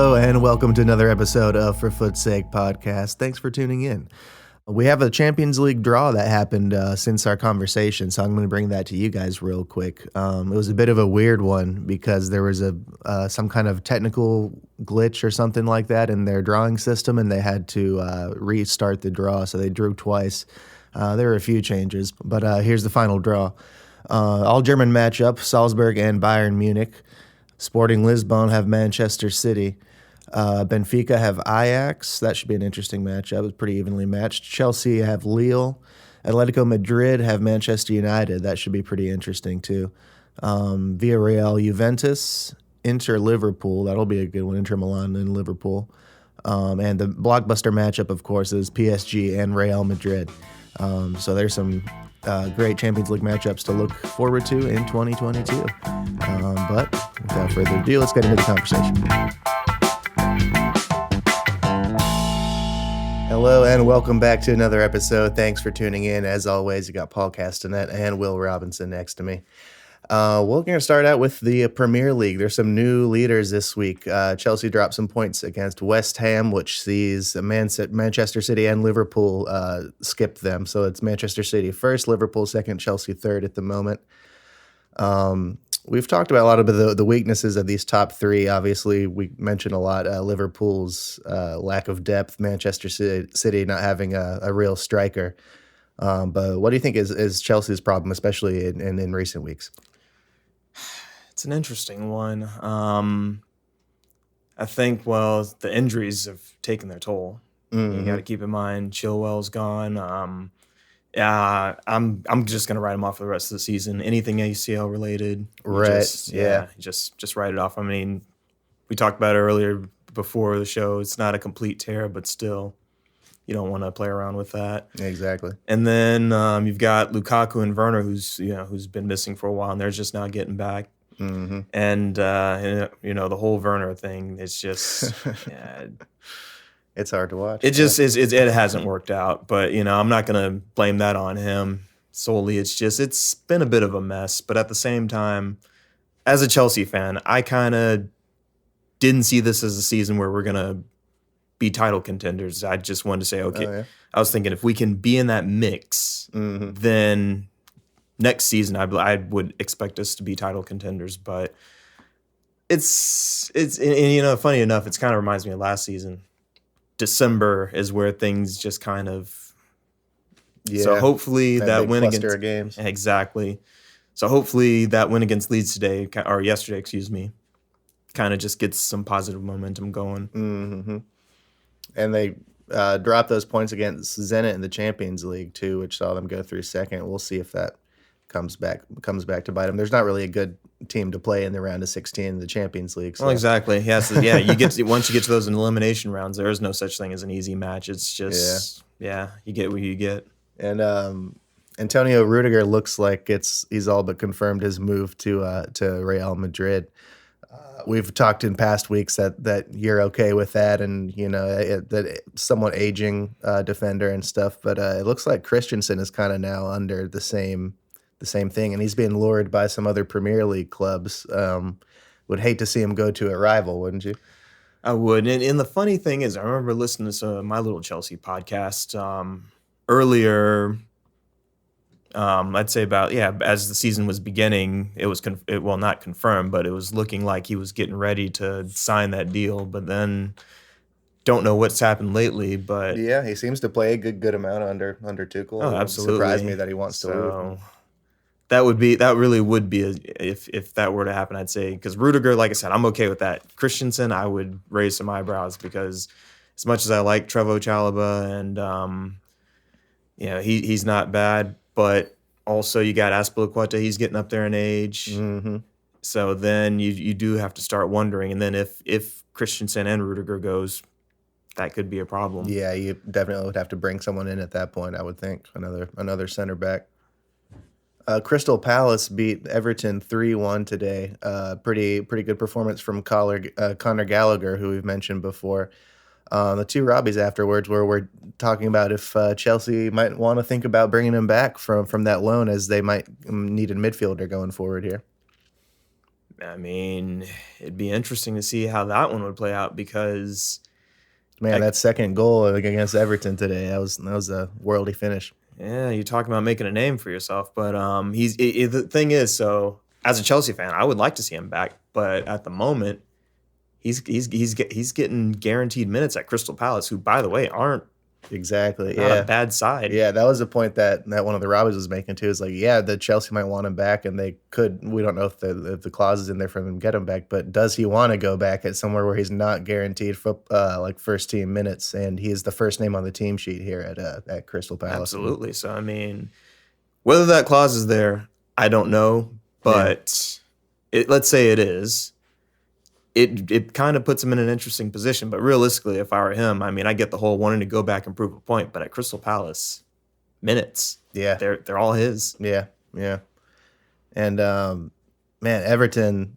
Hello and welcome to another episode of For Foot's Sake podcast. Thanks for tuning in. We have a Champions League draw that happened since our conversation, so I'm going to bring that to you guys real quick. It was a bit of a weird one because there was some kind of technical glitch or something like that in their drawing system, and they had to restart the draw, so they drew twice. There were a few changes, but here's the final draw. All German matchup, Salzburg and Bayern Munich. Sporting Lisbon have Manchester City. Benfica have Ajax. That should be an interesting matchup. It's pretty evenly matched. Chelsea have Lille. Atletico Madrid have Manchester United. That should be pretty interesting too. Villarreal Juventus. Inter Liverpool. That'll be a good one. Inter Milan and Liverpool. And the blockbuster matchup, of course, is PSG and Real Madrid. So there's some great Champions League matchups to look forward to in 2022. But without further ado, let's get into the conversation. Hello and welcome back to another episode. Thanks for tuning in. As always, you got Paul Castanet and Will Robinson next to me. We're going to start out with the Premier League. There's some new leaders this week. Chelsea dropped some points against West Ham, which sees Manchester City and Liverpool skip them. So it's Manchester City first, Liverpool second, Chelsea third at the moment. We've talked about a lot of the weaknesses of these top three. Obviously, we mentioned a lot Liverpool's lack of depth, Manchester City not having a real striker. But what do you think is Chelsea's problem, especially in recent weeks? It's an interesting one. I think, the injuries have taken their toll. Mm-hmm. You got to keep in mind Chilwell's gone. I'm just gonna write him off for the rest of the season. Anything ACL related, right? Just write it off. I mean, we talked about it earlier before the show. It's not a complete tear, but still, you don't want to play around with that. Exactly. And then you've got Lukaku and Werner, who's been missing for a while, and they're just now getting back. Mm-hmm. And the whole Werner thing, it's just it's hard to watch. It just is. It hasn't worked out, but I'm not gonna blame that on him solely. It's been a bit of a mess. But at the same time, as a Chelsea fan, I kind of didn't see this as a season where we're gonna be title contenders. I just wanted to say, okay, I was thinking if we can be in that mix, then next season I would expect us to be title contenders. But it's funny enough, it's kind of reminds me of last season. December is where things just kind of so hopefully that win against games. Exactly. So hopefully that win against Leeds yesterday, kind of just gets some positive momentum going. Mm-hmm. And they dropped those points against Zenit in the Champions League too, which saw them go through second. We'll see if that comes back to bite them. There's not really a good team to play in the round of 16 in the Champions League. So. Well, exactly. Yes, once you get to those elimination rounds, there is no such thing as an easy match. It's just you get what you get. And Antonio Rudiger looks like he's all but confirmed his move to Real Madrid. We've talked in past weeks that you're okay with that, and that somewhat aging defender and stuff. But it looks like Christensen is kind of now under the same thing, and he's being lured by some other Premier League clubs. Would hate to see him go to a rival, wouldn't you? I would. And the funny thing is, I remember listening to My Little Chelsea podcast earlier. I'd say about as the season was beginning, it was not confirmed, but it was looking like he was getting ready to sign that deal. But then, don't know what's happened lately. But he seems to play a good amount under Tuchel. Oh, absolutely! It surprised me that he wants to leave. That really would be if that were to happen. I'd say because Rudiger, like I said, I'm okay with that. Christensen, I would raise some eyebrows because as much as I like Trevoh Chalobah and he's not bad. But also you got Azpilicueta, he's getting up there in age. Mm-hmm. So then you do have to start wondering. And then if Christensen and Rudiger goes, that could be a problem. Yeah, you definitely would have to bring someone in at that point, I would think. Another center back. Crystal Palace beat Everton 3-1 today. Pretty good performance from Conor Gallagher, who we've mentioned before. The two Robbies afterwards we're talking about if Chelsea might want to think about bringing him back from that loan, as they might need a midfielder going forward here. I mean, it'd be interesting to see how that one would play out because, Man, that second goal against Everton today, that was a worldy finish. yeah, you're talking about making a name for yourself. But the thing is, so as a Chelsea fan, I would like to see him back, but at the moment, he's getting guaranteed minutes at Crystal Palace, who, by the way, aren't Exactly. not a Yeah. bad side. Yeah, that was the point that one of the Robbies was making too. Is like, yeah, the Chelsea might want him back, and they could. We don't know if the clause is in there for them to get him back, but does he want to go back at somewhere where he's not guaranteed like first team minutes, and he is the first name on the team sheet here at Crystal Palace? Absolutely. So I mean, whether that clause is there, I don't know, but let's say it is. It kind of puts him in an interesting position. But realistically, if I were him, I mean, I get the whole wanting to go back and prove a point. But at Crystal Palace, minutes, Yeah, they're all his. yeah, yeah. And man, Everton,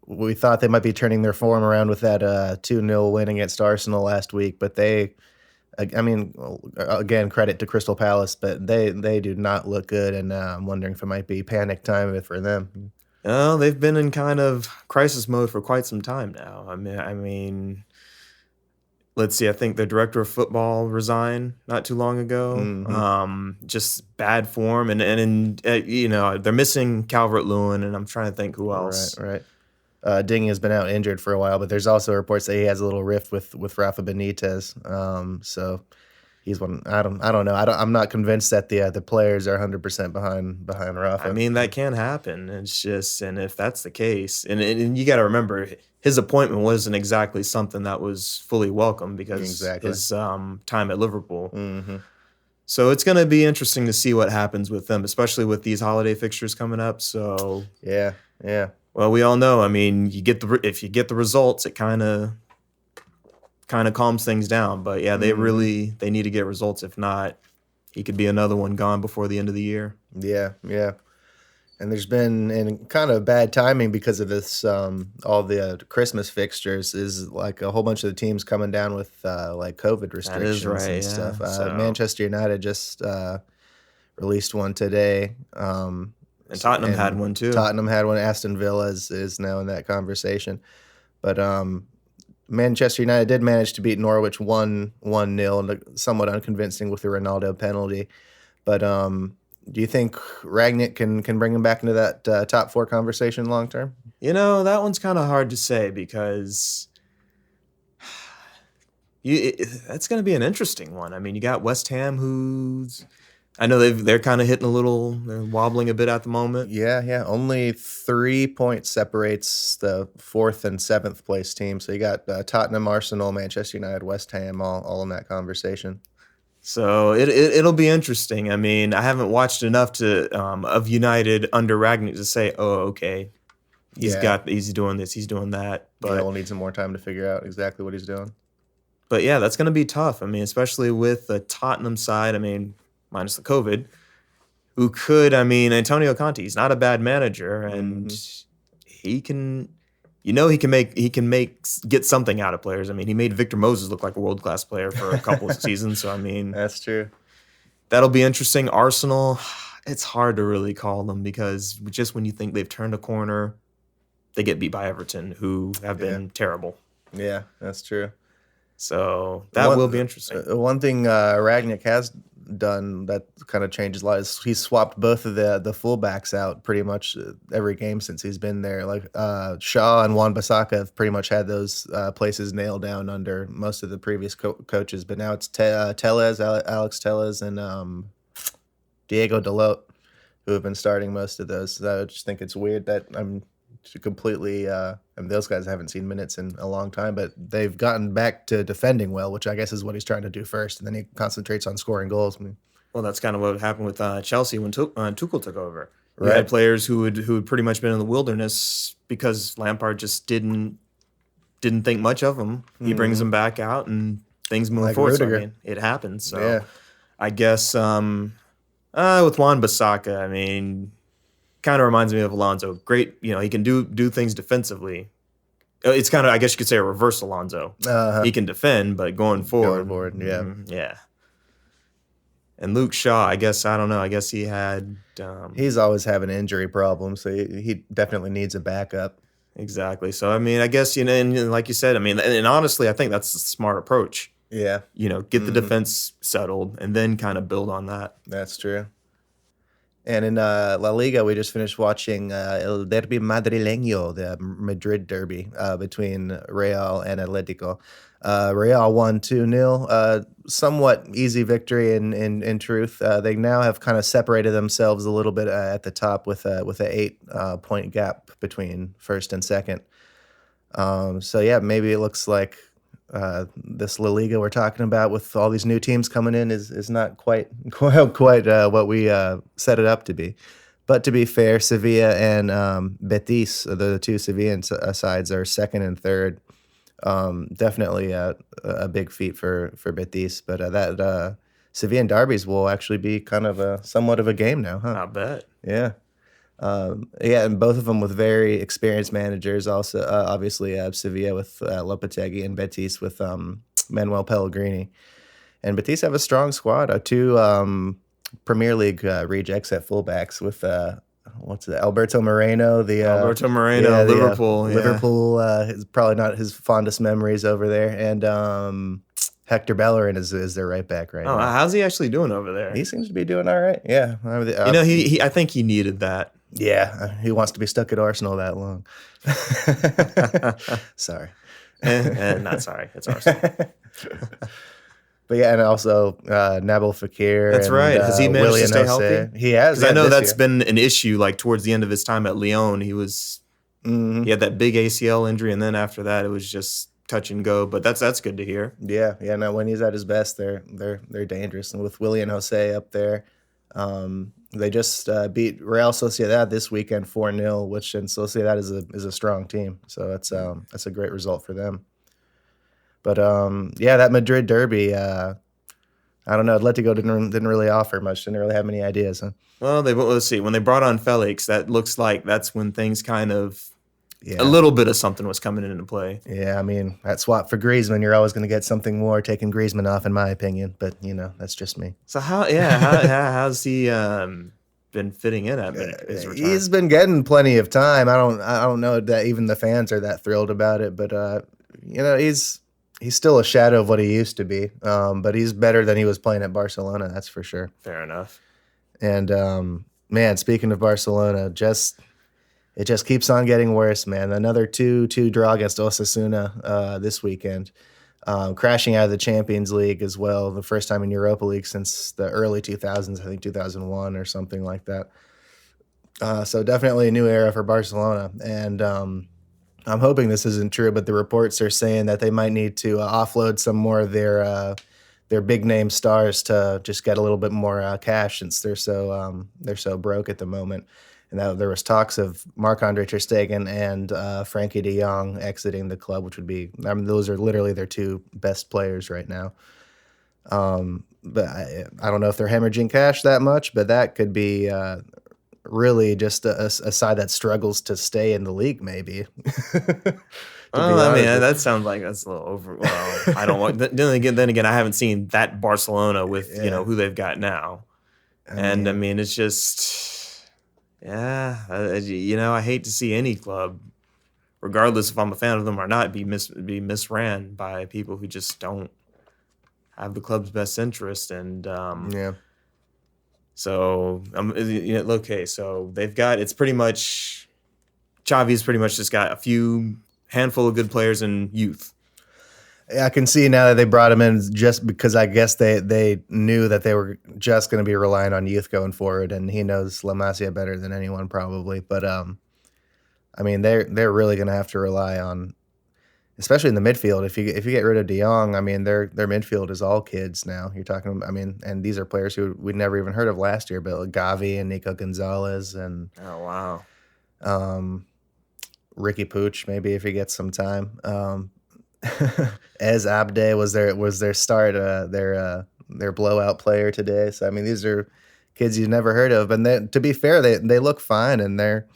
we thought they might be turning their form around with that 2-0 win against Arsenal last week, but I mean, again, credit to Crystal Palace, but they do not look good, and I'm wondering if it might be panic time for them. Well, they've been in kind of crisis mode for quite some time now. I mean, let's see. I think the director of football resigned not too long ago. Just bad form, and they're missing Calvert-Lewin, and I'm trying to think who else. Right. Ding has been out injured for a while, but there's also reports that he has a little rift with Rafa Benitez. So he's one. I don't know. I'm not convinced that the players are 100% behind Rafa. I mean, that can happen. It's just, and if that's the case, and you got to remember, his appointment wasn't exactly something that was fully welcome because his time at Liverpool. So it's going to be interesting to see what happens with them, especially with these holiday fixtures coming up. So yeah. Well, we all know. I mean, if you get the results, it kind of calms things down. But yeah, they need to get results. If not, he could be another one gone before the end of the year. Yeah. And there's been kind of bad timing because of this. All the Christmas fixtures is like a whole bunch of the teams coming down with like COVID restrictions and stuff. Manchester United just released one today. And Tottenham had one too. Tottenham had one. Aston Villa is now in that conversation. But Manchester United did manage to beat Norwich 1-0, somewhat unconvincing with the Ronaldo penalty. But do you think Rangnick can bring him back into that top four conversation long term? That one's kind of hard to say because that's going to be an interesting one. I mean, you got West Ham, I know they're kind of hitting they're wobbling a bit at the moment. Yeah. Only 3 points separates the 4th and 7th place team. So you got Tottenham, Arsenal, Manchester United, West Ham, all in that conversation. So it'll be interesting. I mean, I haven't watched enough of United under Rangnick to say, oh, okay, he's doing this, he's doing that. But we'll need some more time to figure out exactly what he's doing. But yeah, that's going to be tough. I mean, especially with the Tottenham side. I mean, minus the COVID, Antonio Conte, he's not a bad manager, and he can get something out of players. I mean, he made Victor Moses look like a world-class player for a couple of seasons, so I mean, that's true. That'll be interesting. Arsenal, it's hard to really call them because just when you think they've turned a corner, they get beat by Everton, who have been terrible. Yeah, that's true. So that will be interesting. One thing Rangnick has done that kind of changes a lot is he's swapped both of the fullbacks out pretty much every game since he's been there. Like Shaw and Wan-Bissaka have pretty much had those places nailed down under most of the previous coaches, but now it's Alex Telles, and Diego Dalot who have been starting most of those. So I just think it's weird that I'm completely those guys haven't seen minutes in a long time, but they've gotten back to defending well, which I guess is what he's trying to do first, and then he concentrates on scoring goals. Well, that's kind of what happened with Chelsea when Tuchel took over. You had players who had pretty much been in the wilderness because Lampard just didn't think much of them. He brings them back out, and things move forward. So, I mean, it happens. So I guess with Wan-Bissaka, I mean, kind of reminds me of Alonso. Great, he can do things defensively. It's kind of, I guess you could say, a reverse Alonso. He can defend, but going forward, yeah. And Luke Shaw, I don't know. I guess he had. He's always having injury problems, so he definitely needs a backup. Exactly. So I mean, I guess and like you said, I mean, and honestly, I think that's a smart approach. Yeah. Get the defense settled and then kind of build on that. That's true. And in La Liga, we just finished watching El Derby Madrileño, the Madrid Derby between Real and Atletico. Real won 2-0. Somewhat easy victory in truth. They now have kind of separated themselves a little bit at the top with a 8 point gap between first and second. So yeah, maybe it looks like this La Liga we're talking about with all these new teams coming in is not quite what we set it up to be. But to be fair, Sevilla and Betis, the two Sevillan sides, are second and third. Definitely a big feat for Betis, but that Sevillan derbies will actually be kind of somewhat of a game now, huh? I bet. Yeah. Yeah, and both of them with very experienced managers. Also, obviously, Sevilla with Lopetegui and Betis with Manuel Pellegrini. And Betis have a strong squad. Two Premier League rejects at fullbacks with Alberto Moreno. Liverpool. Liverpool is probably not his fondest memories over there, and Hector Bellerin is their right back right now. How's he actually doing over there? He seems to be doing all right. Yeah, I think he needed that. Yeah, he wants to be stuck at Arsenal that long. Sorry. Not sorry. It's Arsenal. But yeah, and also Nabil Fekir. That's right. Has he managed to stay healthy? He has. Because I know that's been an issue. Like towards the end of his time at Lyon, he had that big ACL injury, and then after that, it was just touch and go. But that's good to hear. Yeah. No, when he's at his best, they're dangerous. And with Willian Jose up there, they just beat Real Sociedad this weekend 4-0, which in Sociedad is a strong team. So that's a great result for them. But yeah, that Madrid derby, I don't know. Atletico didn't really offer much. Didn't really have many ideas, huh? Well, let's see. When they brought on Felix, that looks like that's when things kind of a little bit of something was coming into play. Yeah, I mean, that swap for Griezmann, you're always going to get something more taking Griezmann off, in my opinion. But that's just me. So how's he been fitting in at his return? He's been getting plenty of time. I don't know that even the fans are that thrilled about it, but he's still a shadow of what he used to be. But he's better than he was playing at Barcelona, that's for sure. Fair enough. And man, speaking of Barcelona, it just keeps on getting worse, man. Another 2-2 draw against Osasuna this weekend. Crashing out of the Champions League as well, the first time in Europa League since the early 2000s, I think 2001 or something like that. So definitely a new era for Barcelona. And I'm hoping this isn't true, but the reports are saying that they might need to offload some more of their big name stars to just get a little bit more cash since they're so broke at the moment. And that there was talks of Marc-Andre ter Stegen and Frankie de Jong exiting the club, which would be, I mean, those are literally their two best players right now. But I don't know if they're hemorrhaging cash that much, but that could be really just a side that struggles to stay in the league, maybe. I mean, that sounds like that's a little over. Well, I don't want. Then again, I haven't seen that Barcelona with who they've got now, I mean, it's just. Yeah, I hate to see any club, regardless if I'm a fan of them or not, be misran by people who just don't have the club's best interest. And so okay, so they've got Xavi's pretty much just got a handful of good players in youth. I can see now that they brought him in just because I guess they knew that they were just going to be relying on youth going forward, and he knows La Masia better than anyone probably. But I mean, they're really going to have to rely on, especially in the midfield. If you get rid of De Jong, I mean, their midfield is all kids now. You're talking, I mean, and these are players who we'd never even heard of last year, but like Gavi and Nico Gonzalez and Ricky Puig maybe if he gets some time. Ez Abde was their start, their blowout player today. So I mean, these are kids you've never heard of, and to be fair, they look fine, and they're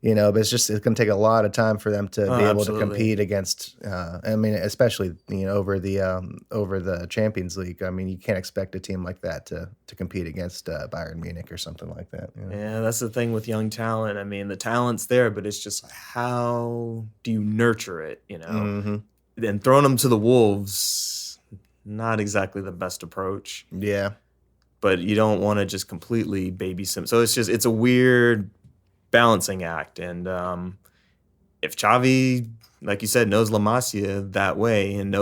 But it's going to take a lot of time for them to be able to Absolutely. compete against. Especially over the Champions League. I mean, you can't expect a team like that to compete against Bayern Munich or something like that. Yeah, that's the thing with young talent. I mean, the talent's there, but it's just how do you nurture it? Mm-hmm. And throwing them to the wolves, not exactly the best approach. Yeah. But you don't want to just completely babysit. So it's a weird balancing act. And if Xavi, like you said, knows La Masia that way and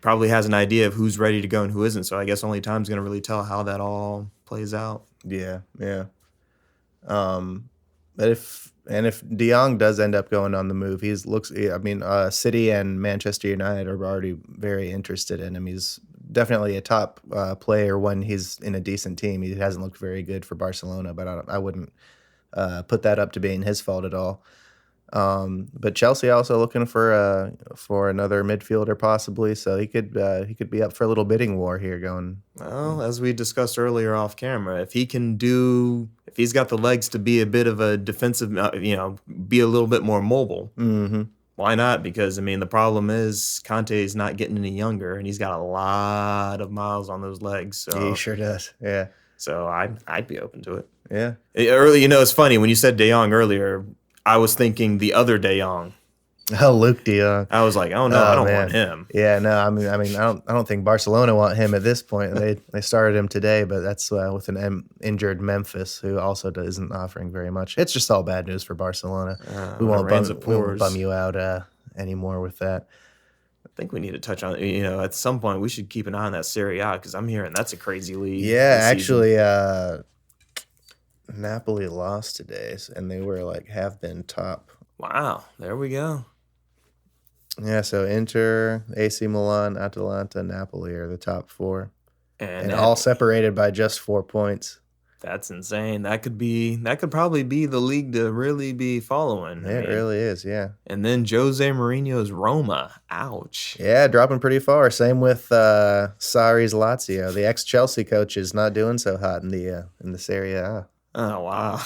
probably has an idea of who's ready to go and who isn't. So I guess only time's going to really tell how that all plays out. Yeah. But if De Jong does end up going on the move, City and Manchester United are already very interested in him. He's definitely a top player when he's in a decent team. He hasn't looked very good for Barcelona, but I wouldn't put that up to being his fault at all. But Chelsea also looking for another midfielder possibly, so he could be up for a little bidding war here going. Well, as we discussed earlier off camera, if he's got the legs to be a bit of a defensive, be a little bit more mobile. Mm-hmm. Why not? Because the problem is Conte's not getting any younger, and he's got a lot of miles on those legs. So He sure does. Yeah. So I'd be open to it. Yeah. It's funny when you said De Jong earlier. I was thinking the other De Jong. Oh, Luke De Jong. I was like, oh no, I don't want him. Yeah, no, I mean, I don't think Barcelona want him at this point. They started him today, but that's with an injured Memphis, who also isn't offering very much. It's just all bad news for Barcelona. We won't bum you out anymore with that. I think we need to touch on, at some point we should keep an eye on that Serie A because I'm hearing that's a crazy league. Yeah, actually, Napoli lost today, and they were have been top. Wow, there we go. Yeah, so Inter, AC Milan, Atalanta, Napoli are the top four, and all separated by just 4 points. That's insane. That could probably be the league to really be following. It really is, yeah. And then Jose Mourinho's Roma. Ouch. Yeah, dropping pretty far. Same with Sarri's Lazio. The ex-Chelsea coach is not doing so hot in the Serie A. Oh, wow.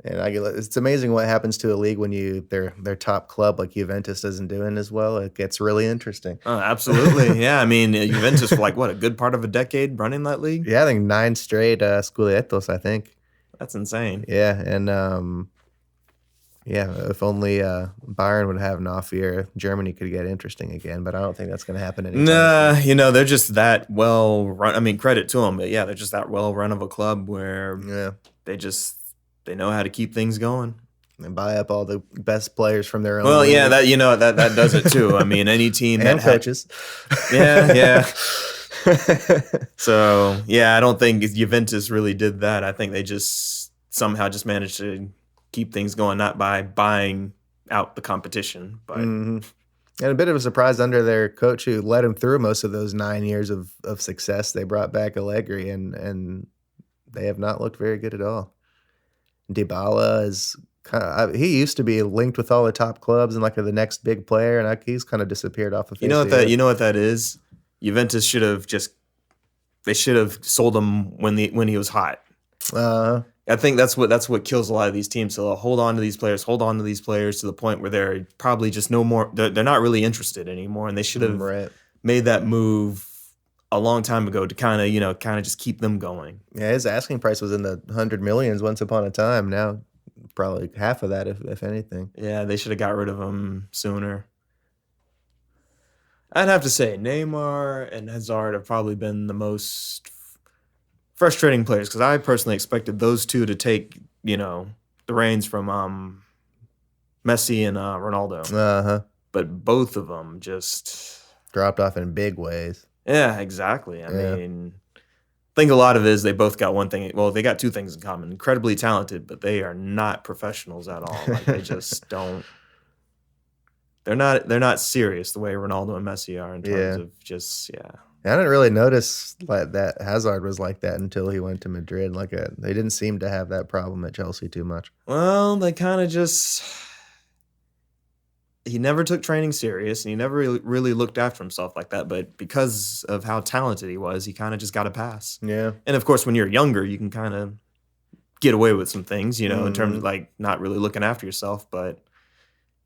And it's amazing what happens to a league when their top club like Juventus isn't doing as well. It gets really interesting. Oh, absolutely. Yeah, Juventus for a good part of a decade running that league? Yeah, I think 9 straight Scudettos, I think. That's insane. Yeah, and if only Bayern would have an off year, Germany could get interesting again, but I don't think that's going to happen anytime soon. They're just that well run. Credit to them, but yeah, they're just that well run of a club where they know how to keep things going and buy up all the best players from their own. Well, league. yeah, that does it too. Any team and coaches. Yeah. So yeah, I don't think Juventus really did that. I think they just somehow just managed to keep things going, not by buying out the competition, but and a bit of a surprise under their coach who led them through most of those 9 years of success. They brought back Allegri, and they have not looked very good at all. Dybala is he used to be linked with all the top clubs and the next big player, and he's kind of disappeared off of. You know what that is? Juventus should have sold him when he was hot. I think that's what kills a lot of these teams. So they'll hold on to these players to the point where they're probably just no more. They're not really interested anymore, and they should have made that move a long time ago to kind of just keep them going. Yeah, his asking price was in the 100 millions once upon a time. Now, probably half of that, if anything. Yeah, they should have got rid of him sooner. I'd have to say Neymar and Hazard have probably been the most frustrating players because I personally expected those two to take the reins from Messi and Ronaldo. But both of them just dropped off in big ways. Yeah, exactly. I think a lot of it is they both got one thing. Well, they got two things in common: incredibly talented, but they are not professionals at all. They just don't. They're not serious the way Ronaldo and Messi are in terms of just. I didn't really notice that Hazard was like that until he went to Madrid. They didn't seem to have that problem at Chelsea too much. Well, they kind of just. He never took training serious, and he never really looked after himself like that. But because of how talented he was, he kind of just got a pass. Yeah. And of course, when you're younger, you can kind of get away with some things, in terms of like not really looking after yourself. But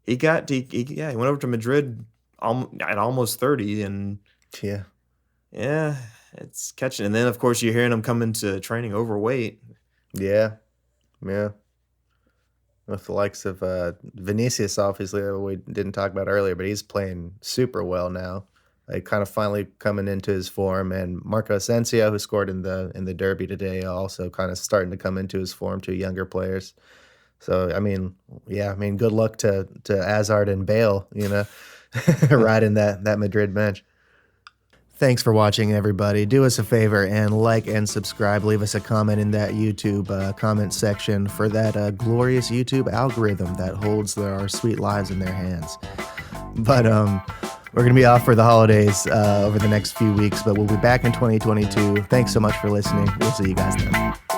he went over to Madrid at almost 30, and Yeah. yeah, it's catching. And then of course you're hearing him come into training overweight. Yeah. Yeah. With the likes of Vinicius, obviously, that we didn't talk about earlier, but he's playing super well now. Like kind of finally coming into his form, and Marco Asensio, who scored in the Derby today, also kind of starting to come into his form. Two younger players. So good luck to Hazard and Bale, riding that Madrid bench. Thanks for watching, everybody. Do us a favor and like and subscribe. Leave us a comment in that YouTube comment section for that glorious YouTube algorithm that holds our sweet lives in their hands. But we're going to be off for the holidays over the next few weeks, but we'll be back in 2022. Thanks so much for listening. We'll see you guys then.